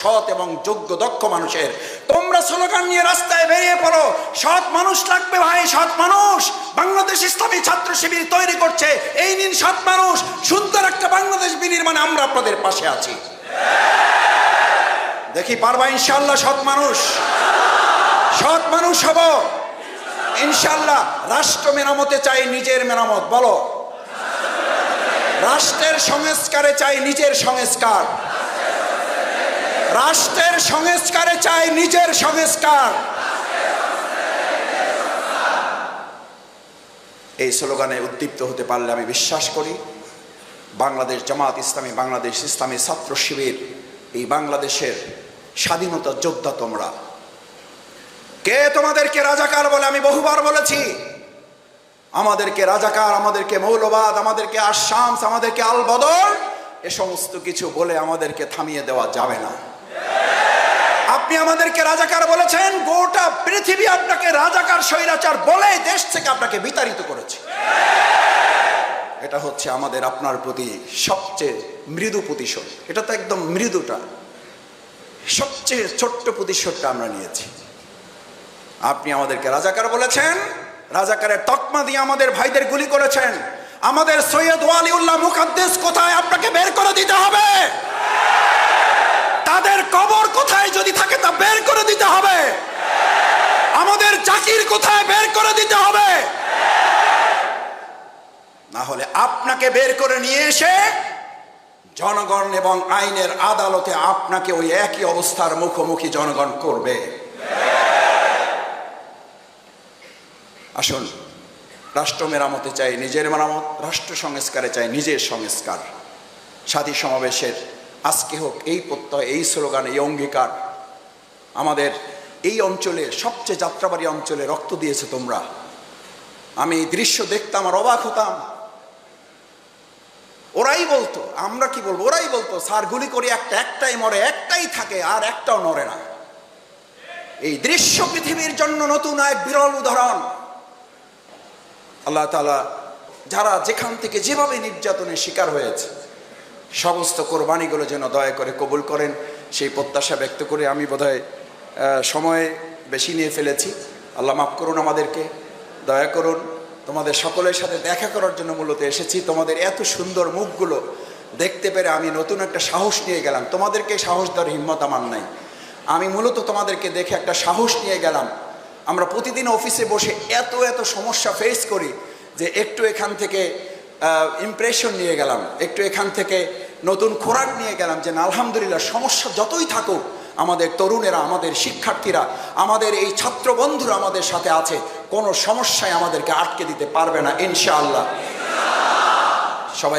সৎ এবং যোগ্য দক্ষ মানুষের। তোমরা স্লোগান নিয়ে রাস্তায় বেরিয়ে পড়ো, সৎ মানুষ লাগবে ভাই, সৎ মানুষ। বাংলাদেশ ইসলামী ছাত্র শিবির তৈরি করছে, এই নিন সৎ মানুষ। সুন্দর একটা বাংলাদেশ বিনির্মাণে আমরা আপনাদের পাশে আছি। দেখি পারবা ইনশাআল্লাহ সৎ মানুষ, সৎ মানুষ হব ইনশাআল্লাহ। রাষ্ট্র মেরামতে চাই নিজের মেরামত, বলো। রাষ্ট্রের সংস্কারে চাই নিজের সংস্কার, রাষ্ট্রের সংস্কারে চাই নিজের সংস্কার। এই স্লোগানে উদ্দীপ্ত হতে পারলে আমি বিশ্বাস করি বাংলাদেশ জামাত ইসলামী, বাংলাদেশ ইসলামী ছাত্র শিবির, এই বাংলাদেশের স্বাধীনতা যোদ্ধা তোমরা। কে তোমাদেরকে রাজাকার বলে? আমি বহুবার বলেছি, আমাদেরকে রাজাকার, আমাদেরকে মৌলবাদ, আমাদেরকে আশামস, আমাদেরকে আল বদর, এ সমস্ত কিছু বলে আমাদেরকে থামিয়ে দেওয়া যাবে না। আপনি আমাদেরকে রাজাকার বলেছেন, গোটা পৃথিবী আপনাকে রাজাকার স্বৈরাচার বলে দেশ থেকে আপনাকে বিতাড়িত করেছে। এটা হচ্ছে আমাদের আপনার প্রতি সবচেয়ে মৃদু প্রতিশোধ। এটা তো একদম মৃদুটা, সবচেয়ে ছোট্ট প্রতিশোধটা আমরা নিয়েছি। আপনি আমাদেরকে রাজাকার বলেছেন, রাজাকারের তকমা দিয়ে আমাদের ভাইদের গুলি করেছেন। আমাদের সৈয়দ ওয়ালিউল্লাহ মুকাদ্দেস কোথায়? আপনাকে বের করে দিতে হবে। তাদের কবর কোথায় যদি থাকে তা বের করে দিতে হবে। আমাদের জাকির কোথায়? বের করে দিতে হবে। না হলে আপনাকে বের করে নিয়ে এসে জনগণ এবং আইনের আদালতে আপনাকে ওই একই অবস্থার মুখোমুখি জনগণ করবে। আসুন, রাষ্ট্র মেরামতে চাই নিজের মেরামত, রাষ্ট্র সংস্কারে চাই নিজের সংস্কার। সাথী সমাবেশের আজকে হোক এই প্রত্যয়, এই স্লোগান, এই অঙ্গীকার। আমাদের এই অঞ্চলে, সবচেয়ে যাত্রাবাড়ি অঞ্চলে রক্ত দিয়েছে তোমরা। আমি এই দৃশ্য দেখতাম আর অবাক হতাম। ওরাই বলতো, আমরা কি বলবো, ওরাই বলতো স্যার গুলি করি একটাই মরে, একটাই থাকে আর একটাও নড়ে না। এই দৃশ্য পৃথিবীর জন্য নতুন এক বিরল উদাহরণ। আল্লাহ তাআলা যারা যেখান থেকে যেভাবে নির্যাতনের শিকার হয়েছে সমস্ত কোরবানিগুলো যেন দয়া করে কবুল করেন, সেই প্রত্যাশা ব্যক্ত করে আমি বোধহয় সময় বেশি নিয়ে ফেলেছি। আল্লাহ মাফ করুন আমাদেরকে, দয়া করুন। তোমাদের সকলের সাথে দেখা করার জন্য মূলত এসেছি। তোমাদের এত সুন্দর মুখগুলো দেখতে পেরে আমি নতুন একটা সাহস নিয়ে গেলাম। তোমাদেরকে সাহস দেওয়ার হিম্মত আমার নাই। আমি মূলত তোমাদেরকে দেখে একটা সাহস নিয়ে গেলাম। আমরা প্রতিদিন অফিসে বসে এত সমস্যা ফেস করি যে একটু এখান থেকে ইমপ্রেশন নিয়ে গেলাম, একটু এখান থেকে নতুন খোরাক নিয়ে গেলাম যে না, আলহামদুলিল্লাহ সমস্যা যতই থাকুক আমাদের তরুণেরা, আমাদের শিক্ষার্থীরা, আমাদের এই ছাত্র বন্ধুরা আমাদের সাথে আছে, কোনো সমস্যায় আমাদেরকে আটকে দিতে পারবে না ইনশাআল্লাহ। সবাই